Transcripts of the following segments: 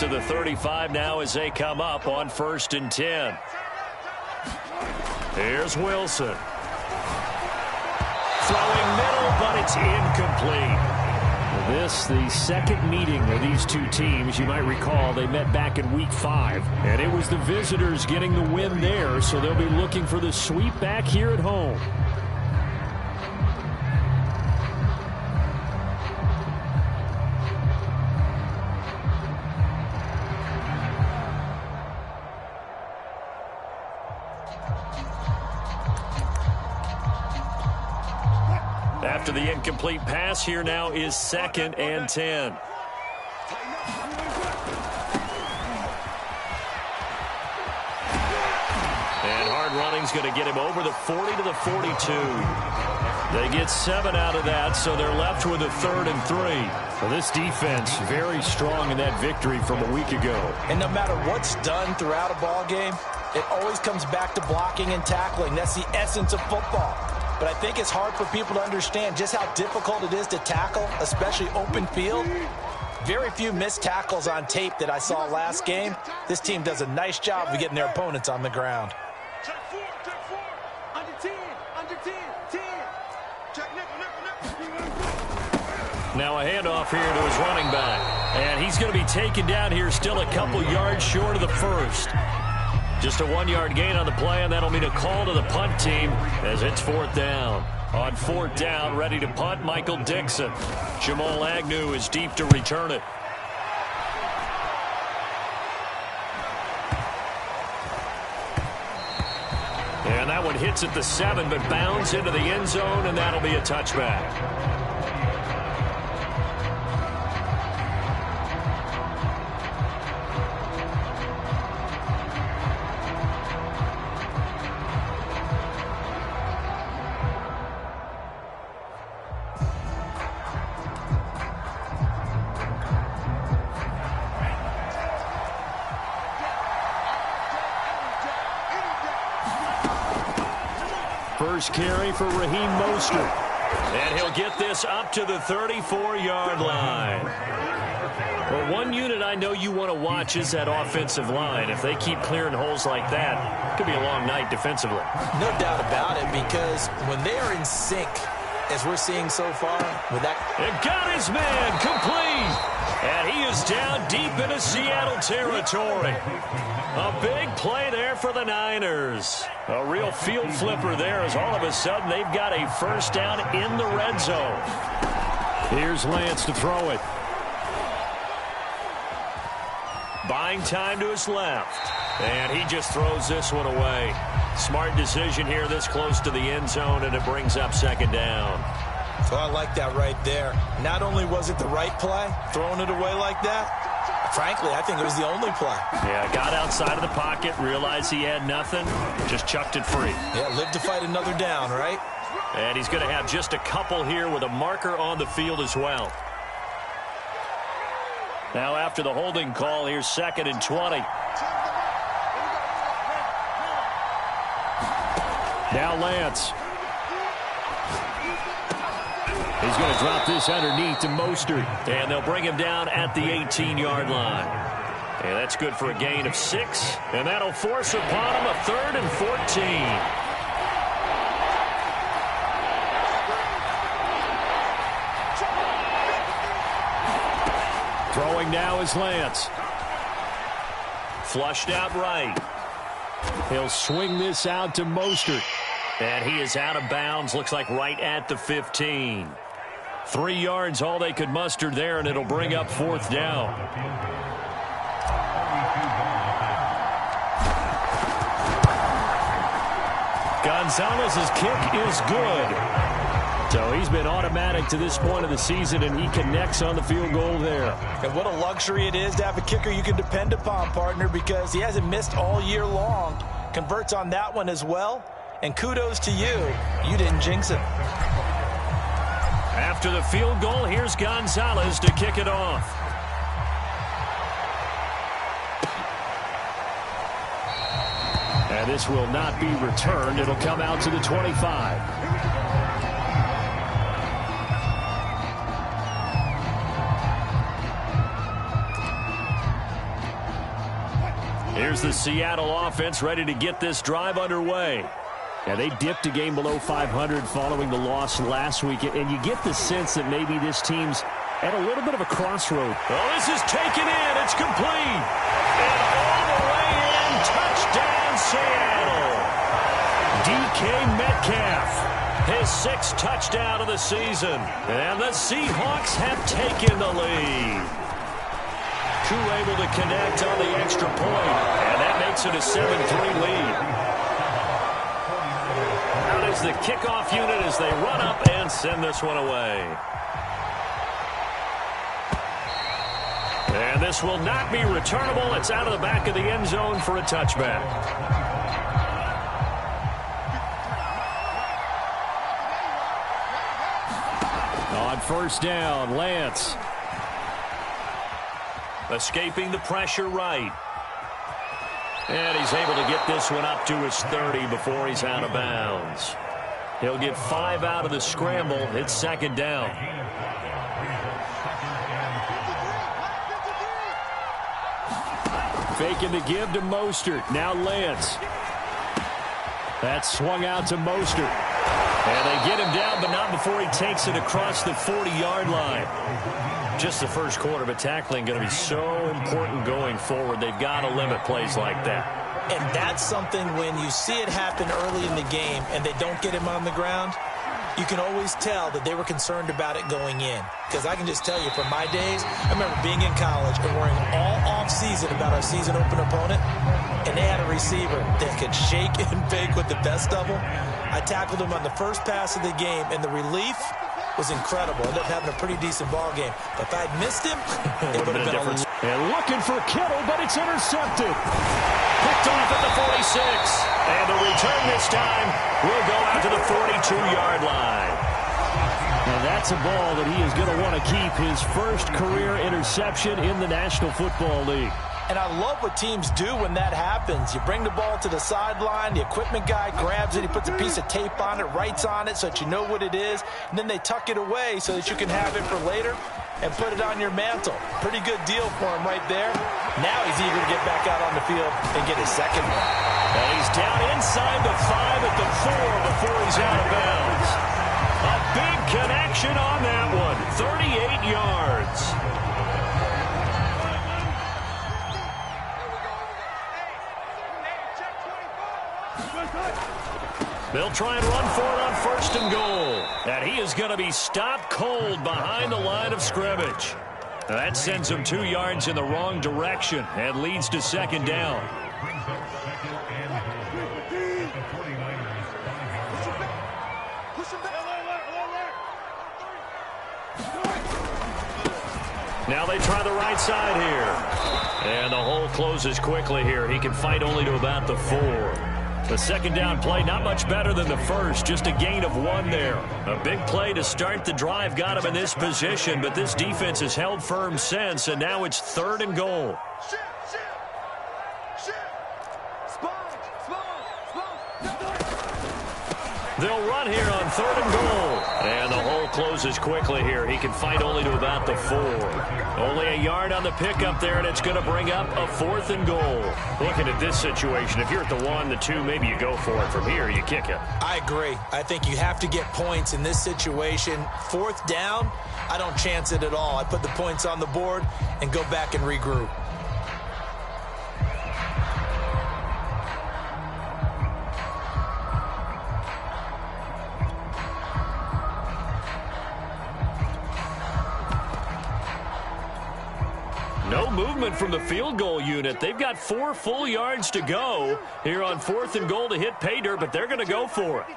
to the 35 now as they come up on 1st and 10. Here's Wilson. Throwing middle, but it's incomplete. This, the second meeting of these two teams. You might recall they met back in Week 5, and it was the visitors getting the win there, so they'll be looking for the sweep back here at home. After the incomplete pass, here now is 2nd and 10. And hard running's going to get him over the 40 to the 42. They get 7 out of that, so they're left with a 3rd and 3. Well, this defense very strong in that victory from a week ago. And no matter what's done throughout a ball game, it always comes back to blocking and tackling. That's the essence of football. But I think it's hard for people to understand just how difficult it is to tackle, especially open field. Very few missed tackles on tape that I saw last game. This team does a nice job of getting their opponents on the ground. Check 4, under 10, under 10, 10. Check nickel. Now a handoff here to his running back. And he's going to be taken down here still a couple yards short of the first. Just a 1-yard gain on the play, and that'll mean a call to the punt team as it's 4th down. On 4th down, ready to punt, Michael Dixon. Jamal Agnew is deep to return it. And that one hits at the 7, but bounds into the end zone, and that'll be a touchback. First carry for Raheem Mostert. And he'll get this up to the 34-yard line. Well, one unit I know you want to watch is that offensive line. If they keep clearing holes like that, it could be a long night defensively. No doubt about it, because when they are in sync, as we're seeing so far, with that... It got his man complete. And he is down deep into Seattle territory. A big play there for the Niners. A real field flipper there as all of a sudden they've got a first down in the red zone. Here's Lance to throw it. Buying time to his left. And he just throws this one away. Smart decision here this close to the end zone, and it brings up 2nd down. So I like that right there. Not only was it the right play, throwing it away like that, frankly, I think it was the only play. Yeah, got outside of the pocket, realized he had nothing, just chucked it free. Yeah, live to fight another down, right? And he's going to have just a couple here with a marker on the field as well. Now after the holding call, here's 2nd and 20. Now Lance. He's going to drop this underneath to Mostert. And they'll bring him down at the 18-yard line. And that's good for a gain of 6. And that'll force upon him a 3rd and 14. Throwing now is Lance. Flushed out right. He'll swing this out to Mostert. And he is out of bounds, looks like right at the 15. 3 yards, all they could muster there, and it'll bring up 4th down. Gonzalez's kick is good. So he's been automatic to this point of the season, and he connects on the field goal there. And what a luxury it is to have a kicker you can depend upon, partner, because he hasn't missed all year long. Converts on that one as well. And kudos to you. You didn't jinx it. After the field goal, here's Gonzalez to kick it off. And this will not be returned. It'll come out to the 25. Here's the Seattle offense ready to get this drive underway. Yeah, they dipped a game below 500 following the loss last week, and you get the sense that maybe this team's at a little bit of a crossroad. Oh, this is taken in. It's complete. And all the way in. Touchdown, Seattle. DK Metcalf, his 6th touchdown of the season. And the Seahawks have taken the lead. True able to connect on the extra point. And that makes it a 7-3 lead. Out is the kickoff unit as they run up and send this one away. And this will not be returnable. It's out of the back of the end zone for a touchback. On first down, Lance. Escaping the pressure right. And he's able to get this one up to his 30 before he's out of bounds. He'll get 5 out of the scramble. It's 2nd down. Faking the give to Mostert. Now Lance. That's swung out to Mostert. And they get him down, but not before he takes it across the 40-yard line. Just the first quarter, but tackling going to be so important going forward. They've got to limit plays like that. And that's something when you see it happen early in the game and they don't get him on the ground, you can always tell that they were concerned about it going in. Because I can just tell you from my days, I remember being in college and worrying all off-season about our season open opponent, and they had a receiver that could shake and bake with the best of them. I tackled him on the first pass of the game, and the relief was incredible. Ended up having a pretty decent ball game. But if I'd missed him, it would have been a difference. And looking for Kittle, but it's intercepted. Picked off at the 46. And the return this time will go out to the 42-yard line. And that's a ball that he is going to want to keep, his first career interception in the National Football League. And I love what teams do when that happens. You bring the ball to the sideline, the equipment guy grabs it, he puts a piece of tape on it, writes on it so that you know what it is, and then they tuck it away so that you can have it for later and put it on your mantle. Pretty good deal for him right there. Now he's eager to get back out on the field and get his second one. And he's down inside the 5 at the 4 before he's out of bounds. A big connection on that one, 38 yards. They'll try and run for it on 1st and goal. And he is going to be stopped cold behind the line of scrimmage. That sends him 2 yards in the wrong direction and leads to 2nd down. Now they try the right side here. And the hole closes quickly here. He can fight only to about the 4. The 2nd down play, not much better than the first, just a gain of 1 there. A big play to start the drive got him in this position, but this defense has held firm since, and now it's 3rd and goal. They'll run here on 3rd and goal. And the hole closes quickly here. He can fight only to about the 4. Only a yard on the pickup there, and it's going to bring up a 4th and goal. Looking at this situation, if you're at the 1, the 2, maybe you go for it. From here, you kick it. I agree. I think you have to get points in this situation. 4th down, I don't chance it at all. I put the points on the board and go back and regroup. No movement from the field goal unit. They've got 4 full yards to go here on 4th and goal to hit pay dirt, but they're going to go for it.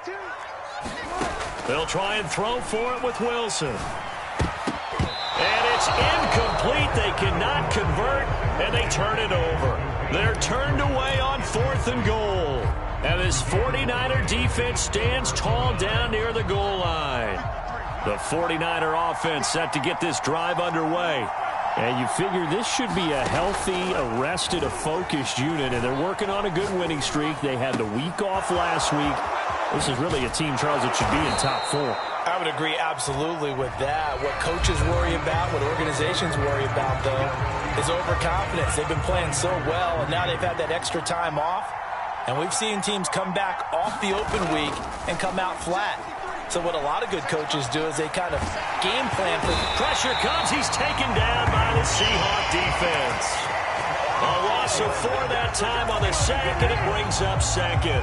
They'll try and throw for it with Wilson. And it's incomplete. They cannot convert, and they turn it over. They're turned away on 4th and goal. And this 49er defense stands tall down near the goal line. The 49er offense set to get this drive underway. And you figure this should be a healthy, arrested, a focused unit, and they're working on a good winning streak. They had the week off last week. This is really a team, Charles, that should be in top 4. I would agree absolutely with that. What coaches worry about, what organizations worry about, though, is overconfidence. They've been playing so well, and now they've had that extra time off. And we've seen teams come back off the open week and come out flat. So what a lot of good coaches do is they kind of game plan for pressure comes. He's taken down by the Seahawk defense. A loss of 4 that time on the sack, and it brings up second.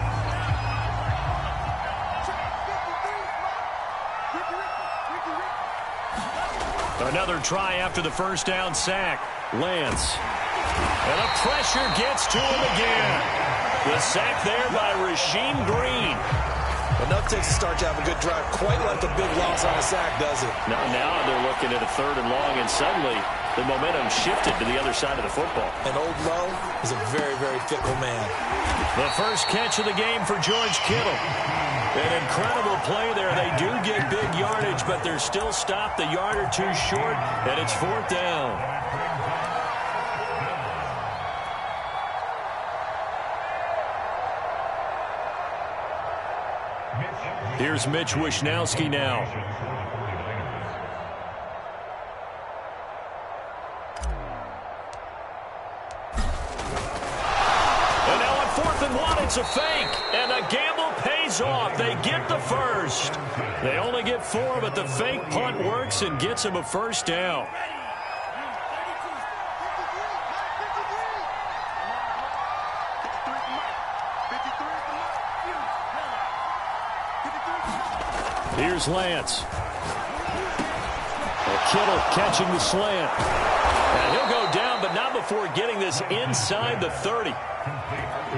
Another try after the first down sack. Lance. And the pressure gets to him again. The sack there by Rasheem Green. Enough takes to start to have a good drive. Quite like a big loss on a sack, does it? Now they're looking at a 3rd and long, and suddenly the momentum shifted to the other side of the football. And Old Low is a very, very fickle man. The first catch of the game for George Kittle. An incredible play there. They do get big yardage, but they're still stopped a yard or two short, and it's 4th down. Here's Mitch Wishnowsky now. And now on 4th and 1, it's a fake. And the gamble pays off. They get the first. They only get 4, but the fake punt works and gets them a first down. Here's Lance. Kittle catching the slant. And he'll go down, but not before getting this inside the 30.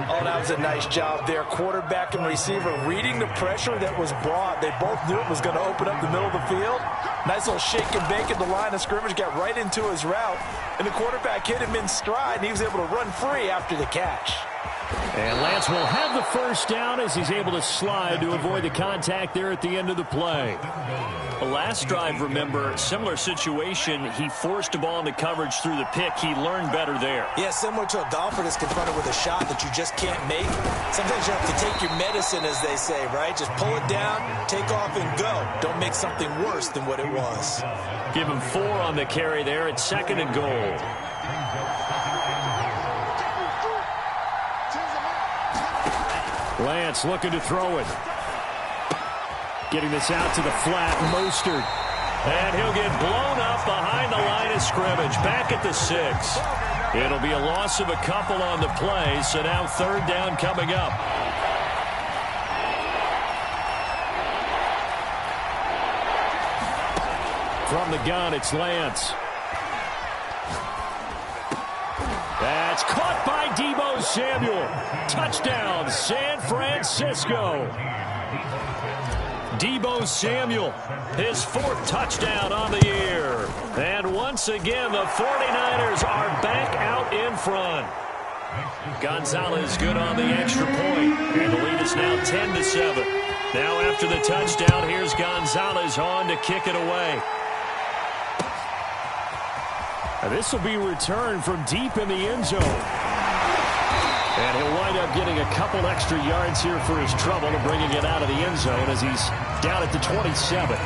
Oh, that was a nice job there. Quarterback and receiver reading the pressure that was brought. They both knew it was going to open up the middle of the field. Nice little shake and bake at the line of scrimmage. Got right into his route. And the quarterback hit him in stride, and he was able to run free after the catch. And Lance will have the first down as he's able to slide to avoid the contact there at the end of the play. The last drive, remember, similar situation. He forced a ball into coverage through the pick. He learned better there. Yeah, similar to a golfer that's confronted with a shot that you just can't make. Sometimes you have to take your medicine, as they say, right? Just pull it down, take off, and go. Don't make something worse than what it was. Give him 4 on the carry there at 2nd and goal. Lance looking to throw it. Getting this out to the flat, Mostert. And he'll get blown up behind the line of scrimmage, back at the 6. It'll be a loss of a couple on the play, so now 3rd down coming up. From the gun, it's Lance. That's caught by Deebo Samuel. Touchdown, San Francisco. Deebo Samuel, his 4th touchdown on the year. And once again, the 49ers are back out in front. Gonzalez good on the extra point, and the lead is now 10-7. Now after the touchdown, here's Gonzalez on to kick it away. This will be returned from deep in the end zone. And he'll wind up getting a couple extra yards here for his trouble and bringing it out of the end zone as he's down at the 27.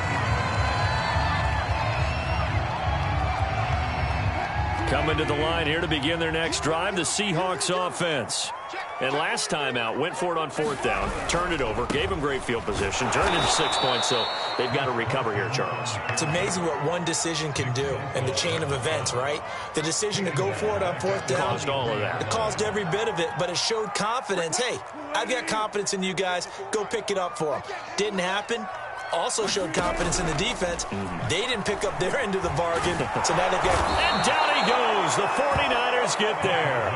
Coming to the line here to begin their next drive, the Seahawks offense. And last time out, went for it on 4th down, turned it over, gave him great field position, turned it into 6 points, so they've got to recover here, Charles. It's amazing what one decision can do in the chain of events, right? The decision to go for it on 4th down. Caused all of that. It caused every bit of it, but it showed confidence. Hey, I've got confidence in you guys. Go pick it up for them. Didn't happen. Also showed confidence in the defense. They didn't pick up their end of the bargain, so now they've got... And down he goes. The 49ers get there.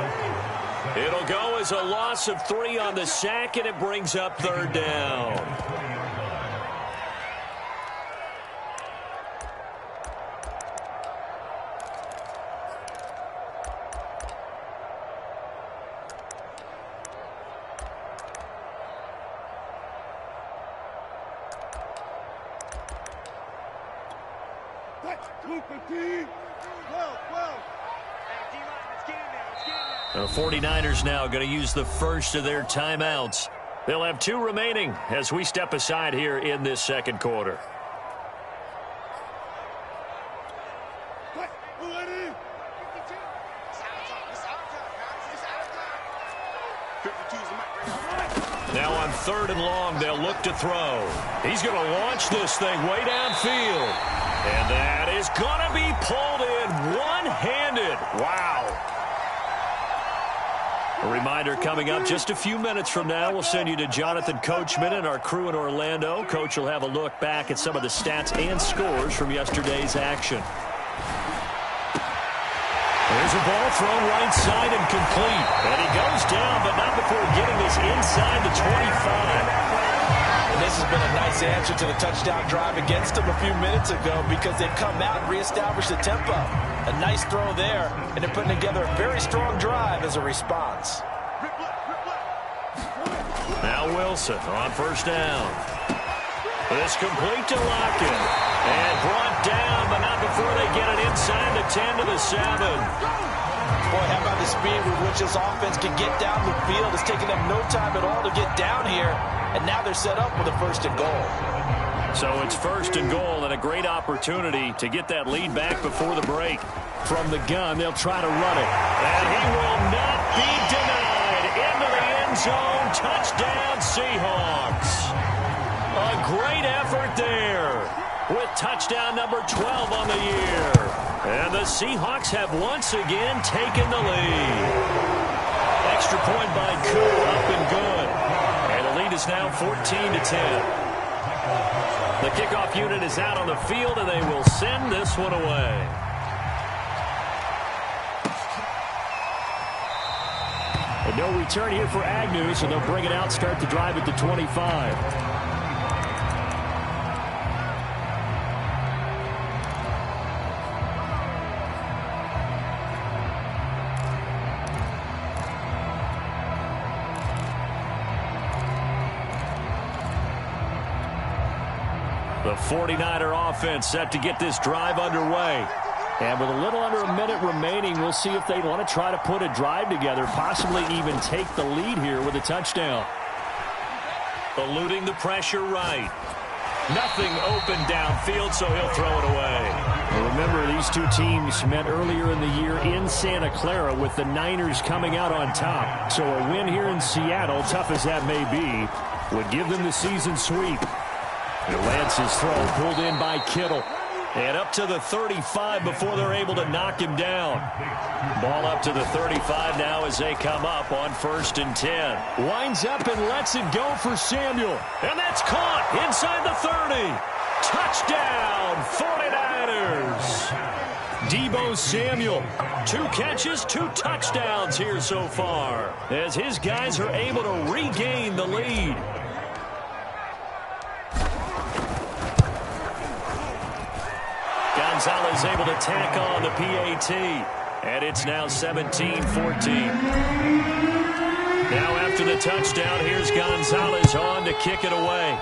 It'll go as a loss of 3 on the sack, and it brings up 3rd down. The 49ers now going to use the first of their timeouts. They'll have 2 remaining as we step aside here in this 2nd quarter. Now on 3rd and long, they'll look to throw. He's going to launch this thing way downfield. And that is going to be pulled in one-handed. Wow. A reminder coming up just a few minutes from now. We'll send you to Jonathan Coachman and our crew in Orlando. Coach will have a look back at some of the stats and scores from yesterday's action. There's a ball thrown right side and complete. And he goes down, but not before getting this inside the 25. And this has been a nice answer to the touchdown drive against them a few minutes ago because they've come out and reestablished the tempo. A nice throw there, and they're putting together a very strong drive as a response. Now Wilson on 1st down. This complete to Lockett. And brought down, but not before they get it inside the 10 to the 7. Boy, how about the speed with which this offense can get down the field? It's taken them no time at all to get down here, and now they're set up with a 1st and goal. So it's 1st and goal and a great opportunity to get that lead back before the break. From the gun, they'll try to run it. And he will not be denied. Into the end zone. Touchdown, Seahawks. A great effort there with touchdown number 12 on the year. And the Seahawks have once again taken the lead. Extra point by Koo, up and good. And the lead is now 14-10. The kickoff unit is out on the field, and they will send this one away. And no return here for Agnew, so they'll bring it out, start the drive at the 25. The 49er offense set to get this drive underway. And with a little under a minute remaining, we'll see if they want to try to put a drive together, possibly even take the lead here with a touchdown. Eluding the pressure right. Nothing open downfield, so he'll throw it away. Well, remember, these two teams met earlier in the year in Santa Clara with the Niners coming out on top. So a win here in Seattle, tough as that may be, would give them the season sweep. And Lance's throw pulled in by Kittle. And up to the 35 before they're able to knock him down. Ball up to the 35 now as they come up on 1st and 10. Winds up and lets it go for Samuel. And that's caught inside the 30. Touchdown, 49ers. Deebo Samuel, 2 catches, 2 touchdowns here so far, as his guys are able to regain the lead. Gonzalez able to tack on the PAT, and it's now 17-14. Now after the touchdown, here's Gonzalez on to kick it away.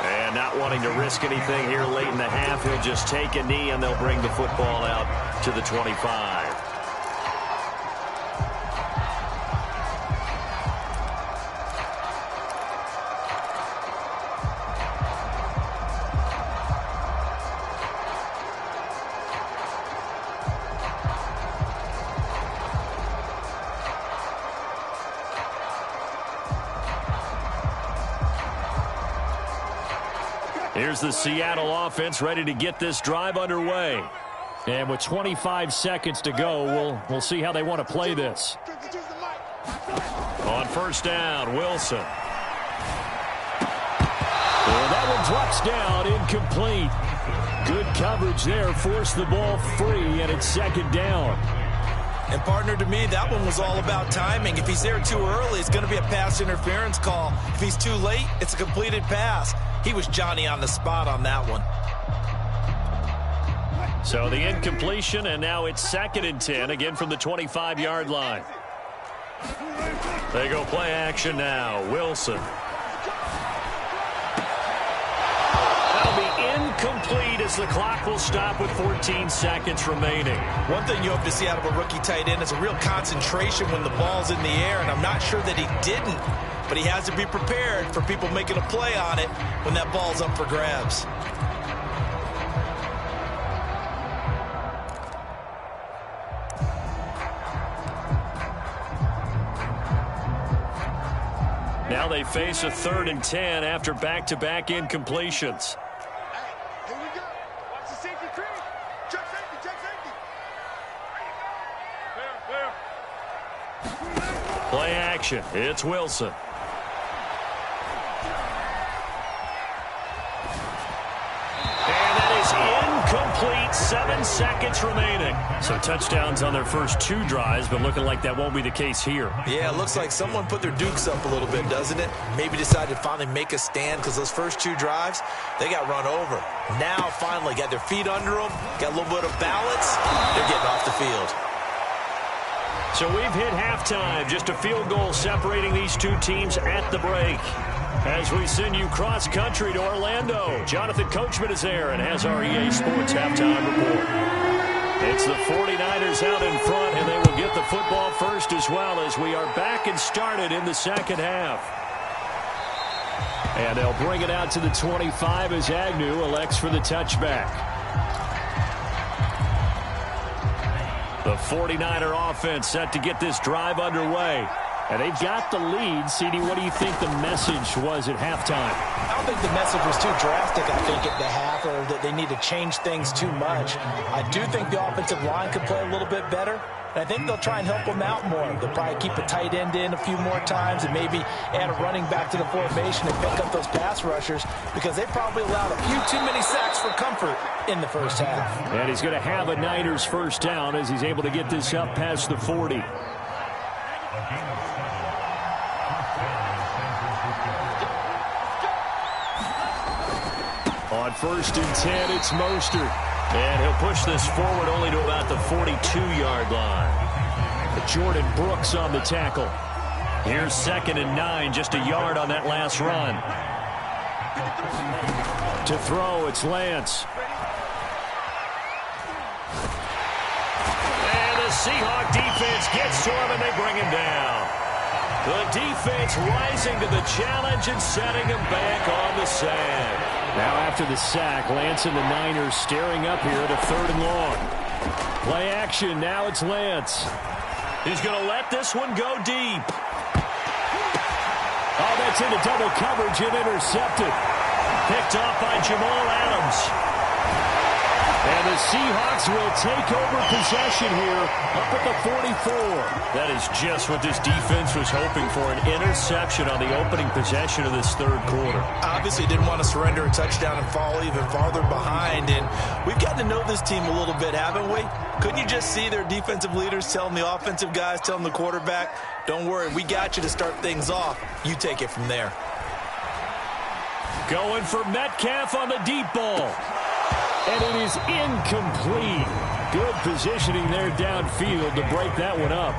And not wanting to risk anything here late in the half, he'll just take a knee, and they'll bring the football out to the 25. Here's the Seattle offense ready to get this drive underway. And with 25 seconds to go, we'll see how they want to play this. On 1st down, Wilson. Well, that one drops down, incomplete. Good coverage there, forced the ball free, and it's 2nd down. And, partner, to me, that one was all about timing. If he's there too early, it's going to be a pass interference call. If he's too late, it's a completed pass. He was Johnny on the spot on that one. So the incompletion, and now it's 2nd and 10, again from the 25-yard line. They go play action now. Wilson. That'll be incomplete as the clock will stop with 14 seconds remaining. One thing you hope to see out of a rookie tight end is a real concentration when the ball's in the air, and I'm not sure that he didn't but he has to be prepared for people making a play on it when that ball's up for grabs. Now they face a 3rd and 10 after back-to-back incompletions. Here we go. Watch the safety creep. Check safety, check safety. Clear. Play action. It's Wilson. And that is incomplete. 7 seconds remaining. So touchdowns on their first 2 drives, but looking like that won't be the case here. Yeah, it looks like someone put their dukes up a little bit, doesn't it? Maybe decided to finally make a stand because those first 2 drives, they got run over. Now, finally, got their feet under them, got a little bit of balance. They're getting off the field. So we've hit halftime. Just a field goal separating these 2 teams at the break. As we send you cross-country to Orlando, Jonathan Coachman is there and has our EA Sports halftime report. It's the 49ers out in front, and they will get the football first as well as we are back and started in the second half. And they'll bring it out to the 25 as Agnew elects for the touchback. The 49er offense set to get this drive underway. And they've got the lead. CD, what do you think the message was at halftime? I don't think the message was too drastic, I think, at the half, or that they need to change things too much. I do think the offensive line could play a little bit better, and I think they'll try and help them out more. They'll probably keep a tight end in a few more times and maybe add a running back to the formation and pick up those pass rushers because they probably allowed a few too many sacks for comfort in the first half. And he's going to have a Niners first down as he's able to get this up past the 40. On 1st and 10, it's Mostert. And he'll push this forward only to about the 42-yard line. Jordan Brooks on the tackle. Here's 2nd and 9, just a yard on that last run. To throw, it's Lance. And the Seahawk defense gets to him, and they bring him down. The defense rising to the challenge and setting him back on the sand. Now after the sack, Lance and the Niners staring up here at a 3rd and long. Play action, now it's Lance. He's going to let this one go deep. Oh, that's into double coverage and intercepted. Picked off by Jamal Adams. And the Seahawks will take over possession here up at the 44. That is just what this defense was hoping for, an interception on the opening possession of this 3rd quarter. Obviously didn't want to surrender a touchdown and fall even farther behind, and we've gotten to know this team a little bit, haven't we? Couldn't you just see their defensive leaders telling the offensive guys, telling the quarterback, don't worry, we got you to start things off. You take it from there. Going for Metcalf on the deep ball. And it is incomplete. Good positioning there downfield to break that one up.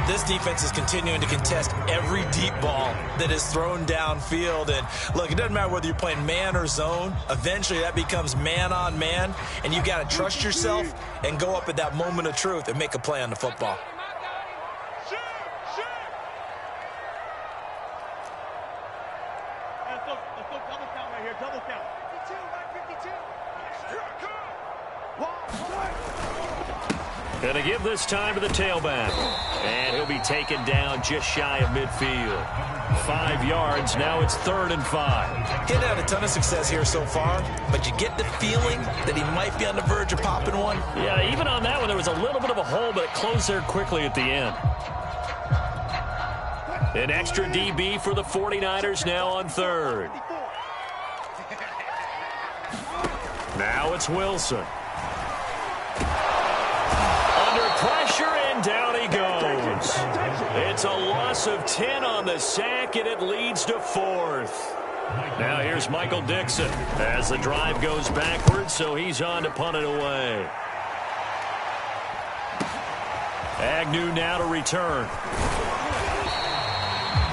This defense is continuing to contest every deep ball that is thrown downfield. And look, it doesn't matter whether you're playing man or zone. Eventually that becomes man on man. And you've got to trust yourself and go up at that moment of truth and make a play on the football. Let's go double count right here, double count. 52, 152. Going to give this time to the tailback. And he'll be taken down just shy of midfield. 5 yards, now it's 3rd and 5. He's had a ton of success here so far, but you get the feeling that he might be on the verge of popping one. Yeah, even on that one, there was a little bit of a hole, but it closed there quickly at the end. An extra DB for the 49ers now on 3rd. Now it's Wilson. Under pressure, and down he goes. It's a loss of 10 on the sack, and it leads to 4th. Now here's Michael Dixon as the drive goes backwards, so he's on to punt it away. Agnew now to return.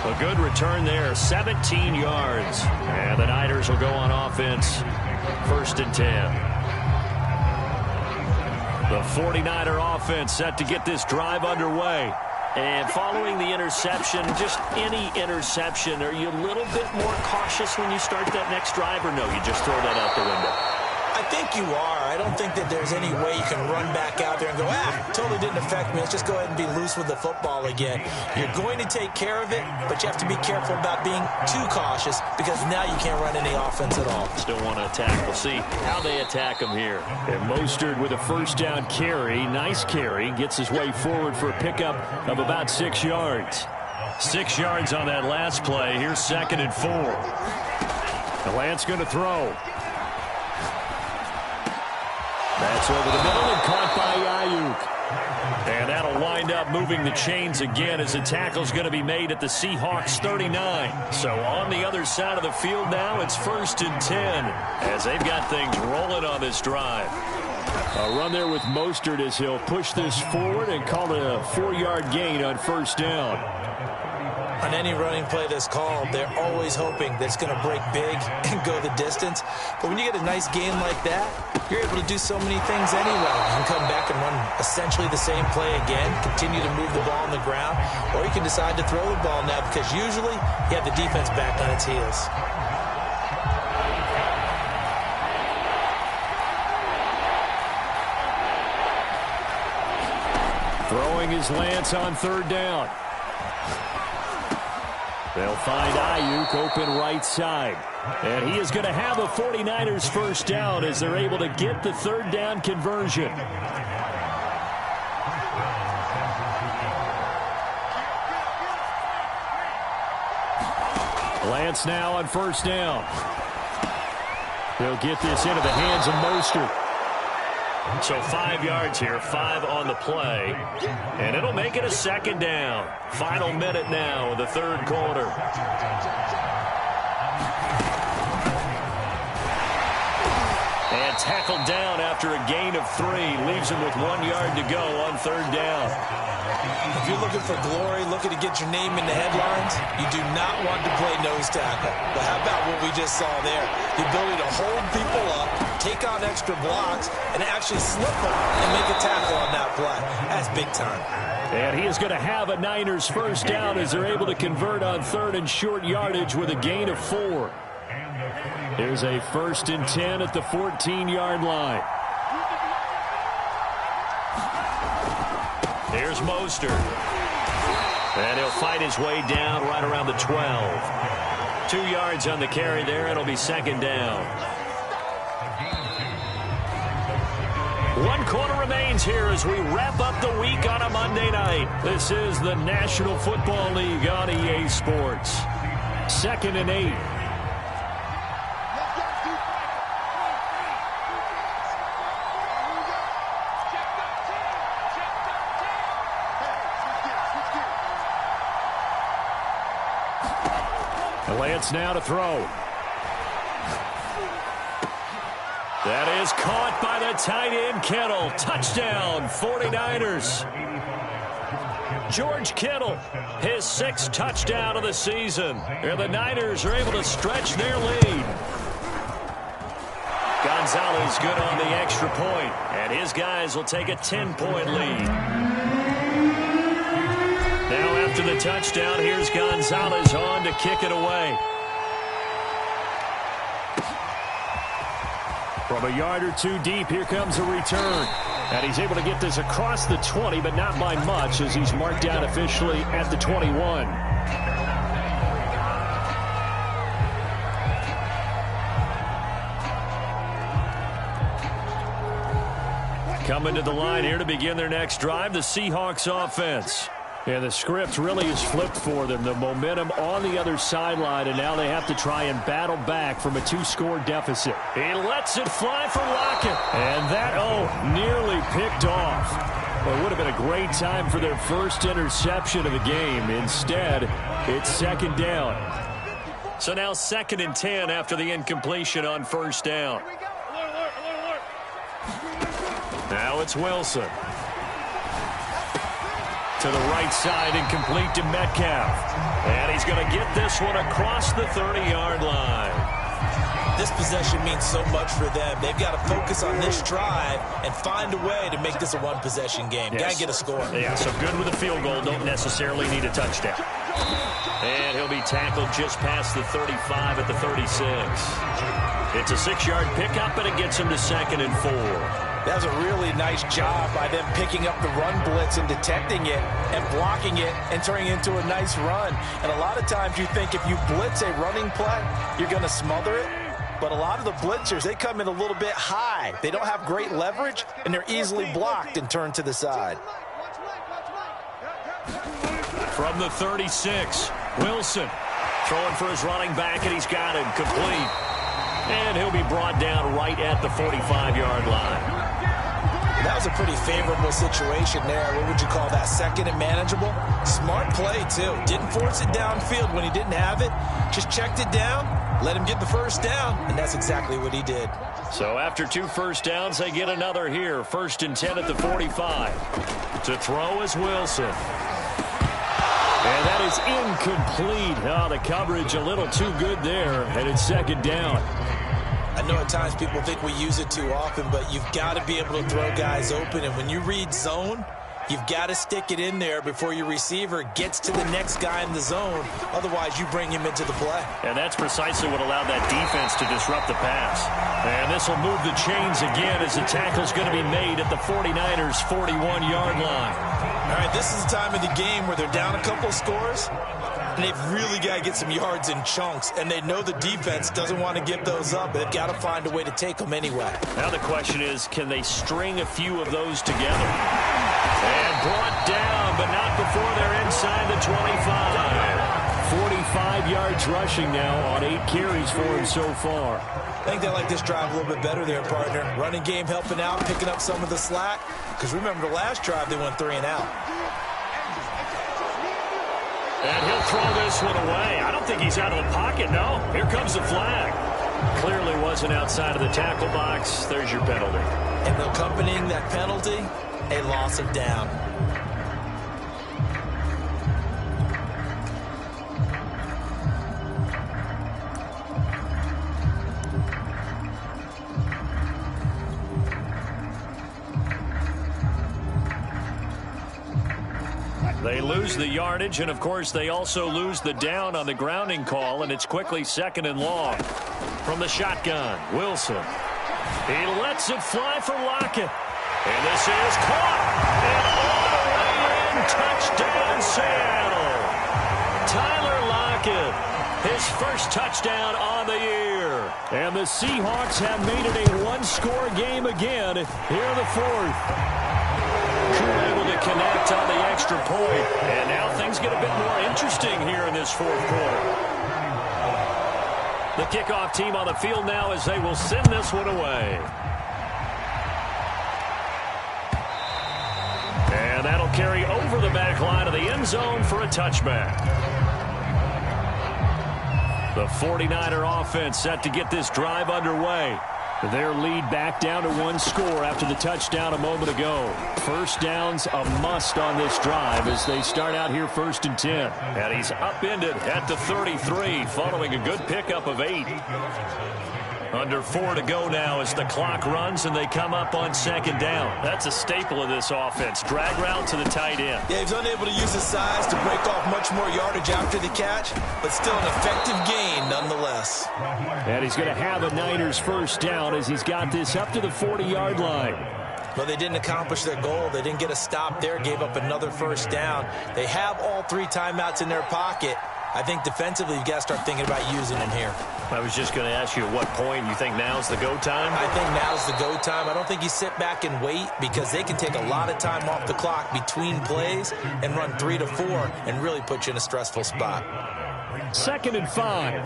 A good return there, 17 yards. And the Niners will go on offense, 1st and 10. The 49er offense set to get this drive underway. And following the interception, just any interception, are you a little bit more cautious when you start that next drive, or no, you just throw that out the window? I think you are. I don't think that there's any way you can run back out there and go, totally didn't affect me. Let's just go ahead and be loose with the football again. You're going to take care of it, but you have to be careful about being too cautious because now you can't run any offense at all. Still want to attack. We'll see how they attack him here. And Mostert with a first down carry. Nice carry. Gets his way forward for a pickup of about 6 yards. 6 yards on that last play. Here's 2nd and 4. The Lance going to throw. That's over the middle and caught by Ayuk. And that'll wind up moving the chains again as the tackle's going to be made at the Seahawks 39. So on the other side of the field now, it's 1st and 10 as they've got things rolling on this drive. A run there with Mostert as he'll push this forward and call it a 4-yard gain on 1st down. On any running play that's called, they're always hoping that it's going to break big and go the distance. But when you get a nice gain like that, you're able to do so many things anyway. You can come back and run essentially the same play again, continue to move the ball on the ground, or you can decide to throw the ball now because usually you have the defense back on its heels. Throwing his Lance on 3rd down. They'll find Ayuk open right side. And he is going to have a 49ers first down as they're able to get the 3rd down conversion. Lance now on 1st down. They'll get this into the hands of Mostert. So 5 yards here, 5 on the play, and it'll make it a 2nd down. Final minute now of the 3rd quarter. And tackled down after a gain of 3, leaves him with 1 yard to go on 3rd down. If you're looking for glory, looking to get your name in the headlines, you do not want to play nose tackle. But how about what we just saw there? The ability to hold people up, take on extra blocks, and actually slip them and make a tackle on that play. That's big time. And he is going to have a Niners first down as they're able to convert on 3rd and short yardage with a gain of 4. Here's a 1st and 10 at the 14-yard line. Here's Mostert. And he'll fight his way down right around the 12. 2 yards on the carry there. It'll be 2nd down. 1 quarter remains here as we wrap up the week on a Monday night. This is the National Football League on EA Sports. 2nd and 8. Lance now to throw. That is caught by the tight end Kittle. Touchdown, 49ers. George Kittle, his 6th touchdown of the season. And the Niners are able to stretch their lead. Gonzalez good on the extra point, and his guys will take a 10-point lead. Now after the touchdown, here's Gonzalez on to kick it away. From a yard or 2 deep, here comes a return. And he's able to get this across the 20, but not by much as he's marked down officially at the 21. Coming to the line here to begin their next drive, the Seahawks offense. And the script really is flipped for them. The momentum on the other sideline, and now they have to try and battle back from a 2-score deficit. He lets it fly for Lockett. And that, nearly picked off. Well, it would have been a great time for their first interception of the game. Instead, it's 2nd down. So now 2nd and 10 after the incompletion on 1st down. Now it's Wilson. To the right side and complete to Metcalf. And he's going to get this one across the 30-yard line. this possession means so much for them. They've got to focus on this drive and find a way to make this a one-possession game. Yes. Got to get a score. Yeah, so good with a field goal. Don't necessarily need a touchdown. And he'll be tackled just past the 35 at the 36. It's a 6-yard pickup, and it gets him to 2nd and 4. That was a really nice job by them picking up the run blitz and detecting it and blocking it and turning it into a nice run. And a lot of times you think if you blitz a running play, you're going to smother it. But a lot of the blitzers, they come in a little bit high. They don't have great leverage, and they're easily blocked and turned to the side. From the 36, Wilson throwing for his running back, and he's got him complete. And he'll be brought down right at the 45-yard line. That was a pretty favorable situation there. What would you call that? 2nd and manageable? Smart play, too. Didn't force it downfield when he didn't have it. Just checked it down, let him get the first down, and that's exactly what he did. So after 2 first downs, they get another here. 1st and 10 at the 45. To throw is Wilson. And that is incomplete. Oh, the coverage a little too good there, and it's 2nd down. I know at times people think we use it too often, but you've got to be able to throw guys open. And when you read zone, you've got to stick it in there before your receiver gets to the next guy in the zone. Otherwise, you bring him into the play. And that's precisely what allowed that defense to disrupt the pass. And this will move the chains again as the tackle's going to be made at the 49ers' 41-yard line. All right, this is the time of the game where they're down a couple of scores, and they've really got to get some yards in chunks, and they know the defense doesn't want to give those up, but they've got to find a way to take them anyway. Now the question is, can they string a few of those together? And brought down, but not before they're inside the 25. 45 yards rushing now on 8 carries for him so far. I think they like this drive a little bit better there, partner. Running game helping out, picking up some of the slack. Because remember, the last drive, they went 3 and out. And he'll throw this one away. I don't think he's out of the pocket, no. Here comes the flag. Clearly wasn't outside of the tackle box. There's your penalty. And accompanying that penalty, a loss of down. They lose the yardage, and, of course, they also lose the down on the grounding call, and it's quickly 2nd and long. From the shotgun, Wilson. He lets it fly for Lockett. And this is caught. And all the way in, touchdown, Seattle. Tyler Lockett, his first touchdown on the year. And the Seahawks have made it a one-score game again here in the 4th. Able to connect on the extra point. And now things get a bit more interesting here in this 4th quarter. The kickoff team on the field now as they will send this one away. And that'll carry over the back line of the end zone for a touchback. The 49er offense set to get this drive underway. Their lead back down to 1 score after the touchdown a moment ago. First down's a must on this drive as they start out here 1st and 10. And he's upended at the 33 following a good pickup of 8. Under 4 to go now as the clock runs and they come up on 2nd down. That's a staple of this offense. Drag route to the tight end. Yeah, he's unable to use his size to break off much more yardage after the catch, but still an effective gain nonetheless. And he's going to have a Niners first down as he's got this up to the 40-yard line. But they didn't accomplish their goal. They didn't get a stop there, gave up another first down. They have all 3 timeouts in their pocket. I think defensively you've got to start thinking about using them here. I was just going to ask you at what point you think now's the go time? I think now's the go time. I don't think you sit back and wait because they can take a lot of time off the clock between plays and run 3 to 4 and really put you in a stressful spot. 2nd and 5.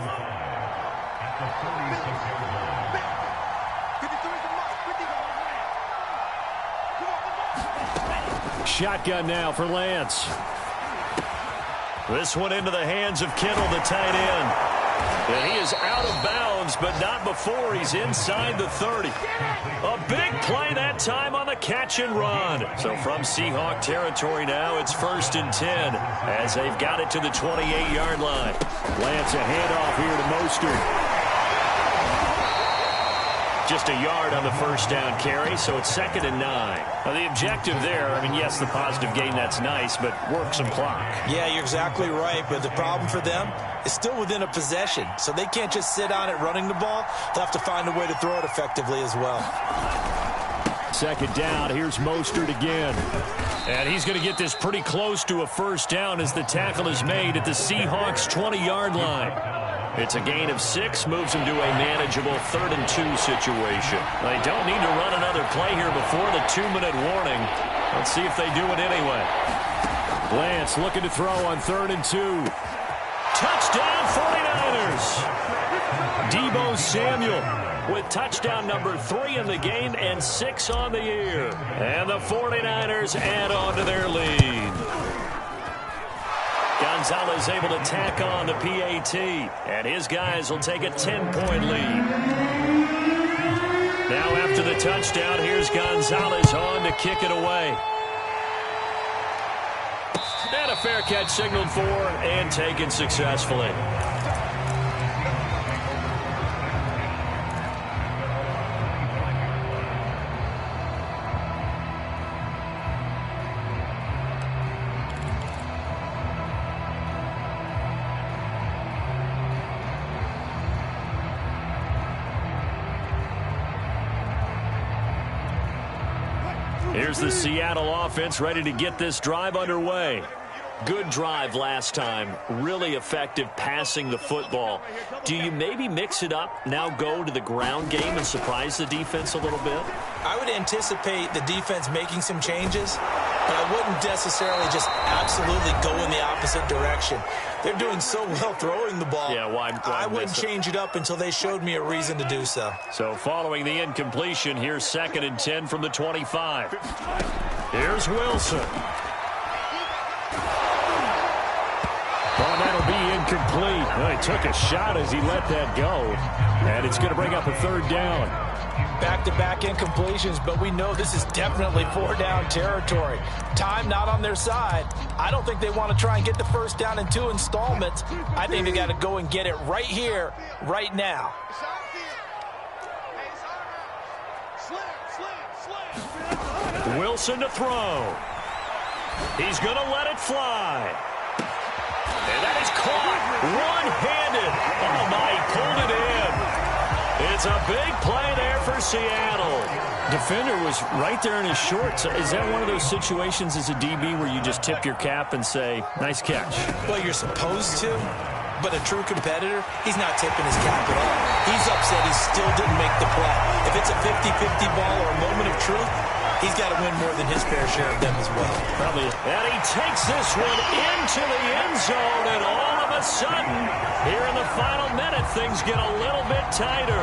Shotgun now for Lance. This one into the hands of Kittle, the tight end. And he is out of bounds, but not before he's inside the 30. A big play that time on the catch and run. So from Seahawk territory now, it's 1st and 10 as they've got it to the 28-yard line. Lance a handoff here to Mostert. Just a yard on the first down carry, so it's 2nd and 9. Now, the objective there, I mean, yes, the positive gain, that's nice, but work some clock. Yeah, you're exactly right, but the problem for them is still within a possession, so they can't just sit on it running the ball. They'll have to find a way to throw it effectively as well. 2nd down, here's Mostert again. And he's going to get this pretty close to a first down as the tackle is made at the Seahawks' 20-yard line. It's a gain of 6, moves them to a manageable 3rd and 2 situation. They don't need to run another play here before the 2-minute warning. Let's see if they do it anyway. Lance looking to throw on 3rd and 2. Touchdown 49ers! Deebo Samuel with touchdown number 3 in the game and 6 on the year. And the 49ers add on to their lead. Gonzalez able to tack on the PAT, and his guys will take a 10-point lead. Now after the touchdown, here's Gonzalez on to kick it away. And a fair catch signaled for and taken successfully. Here's the Seattle offense ready to get this drive underway. Good drive last time. Really effective passing the football. Do you maybe mix it up, now go to the ground game and surprise the defense a little bit? I would anticipate the defense making some changes, but I wouldn't necessarily just absolutely go in the opposite direction. They're doing so well throwing the ball. Yeah, why I wouldn't change it up until they showed me a reason to do so. So following the incompletion, here's 2nd and 10 from the 25. Here's Wilson. Well, that'll be incomplete. Well, he took a shot as he let that go. And it's going to bring up a 3rd down. Back-to-back incompletions, but we know this is definitely 4-down territory. Time not on their side. I don't think they want to try and get the first down in 2 installments. I think they got to go and get it right here, right now. Wilson to throw. He's going to let it fly. And that is caught one-handed. Oh, my, he pulled it in. It's a big play there for Seattle. Defender was right there in his shorts. Is that one of those situations as a DB where you just tip your cap and say, nice catch? Well, you're supposed to, but a true competitor, he's not tipping his cap at all. He's upset he still didn't make the play. If it's a 50-50 ball or a moment of truth, he's got to win more than his fair share of them as well. Probably. And he takes this one into the end zone, and all of a sudden, here in the final minute, things get a little bit tighter.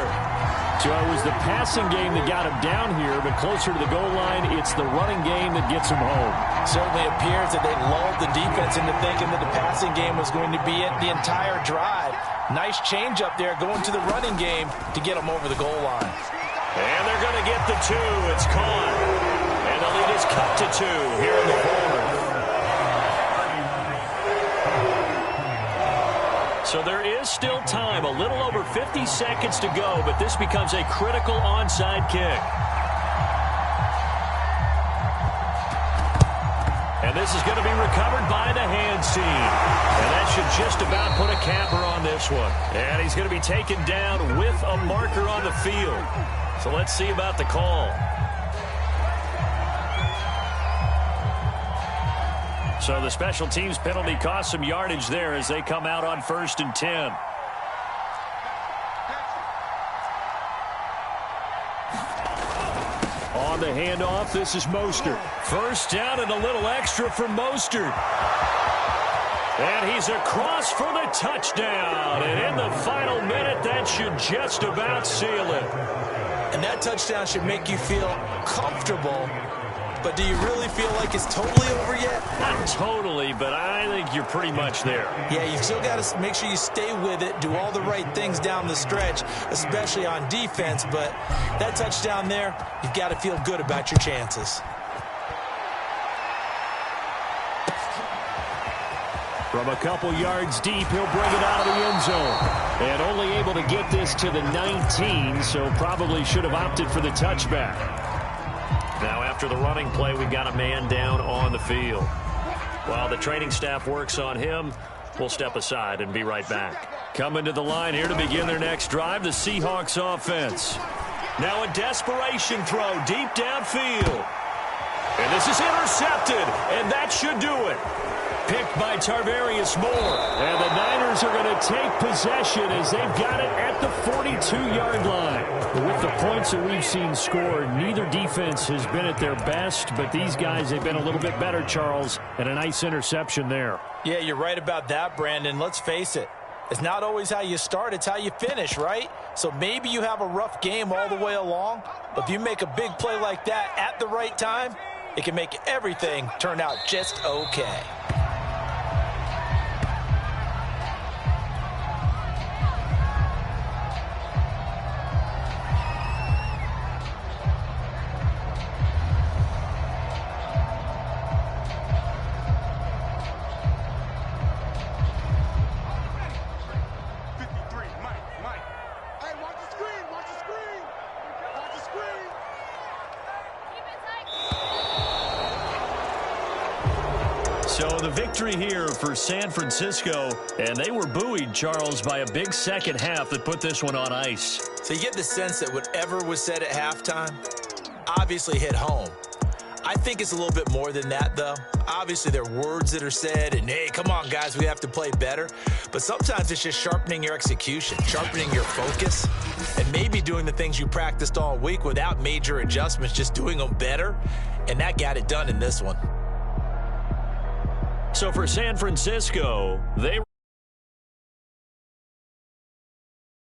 So it was the passing game that got him down here, but closer to the goal line, it's the running game that gets him home. Certainly appears that they lulled the defense into thinking that the passing game was going to be it the entire drive. Nice change up there going to the running game to get them over the goal line. And they're going to get the 2. It's caught. And the lead is cut to 2 here in the 4th. So there is still time, a little over 50 seconds to go, but this becomes a critical onside kick. And this is going to be recovered by the hands team. And that should just about put a capper on this one. And he's going to be taken down with a marker on the field. So let's see about the call. So the special teams penalty cost some yardage there as they come out on 1st and 10. On the handoff, this is Mostert. First down and a little extra for Mostert. And he's across for the touchdown. And in the final minute, that should just about seal it. And that touchdown should make you feel comfortable. But do you really feel like it's totally over yet? Not totally, but I think you're pretty much there. Yeah, you've still got to make sure you stay with it, do all the right things down the stretch, especially on defense. But that touchdown there, you've got to feel good about your chances. From a couple yards deep, he'll bring it out of the end zone. And only able to get this to the 19, so probably should have opted for the touchback. Now after the running play, we've got a man down on the field. While the training staff works on him, we'll step aside and be right back. Coming to the line here to begin their next drive, the Seahawks offense. Now a desperation throw deep downfield. And this is intercepted, and that should do it. Picked by Tarvarius Moore. And the Niners are going to take possession as they've got it at the 42-yard line. With the points that we've seen scored, neither defense has been at their best, but these guys have been a little bit better, Charles, and a nice interception there. Yeah, you're right about that, Brandon. Let's face it. It's not always how you start, it's how you finish, right? So maybe you have a rough game all the way along, but if you make a big play like that at the right time, it can make everything turn out just okay. So the victory here for San Francisco, and they were buoyed, Charles, by a big second half that put this one on ice. So you get the sense that whatever was said at halftime obviously hit home. I think it's a little bit more than that, though. Obviously, there are words that are said, and, hey, come on, guys, we have to play better. But sometimes it's just sharpening your execution, sharpening your focus, and maybe doing the things you practiced all week without major adjustments, just doing them better. And that got it done in this one. So for San Francisco, they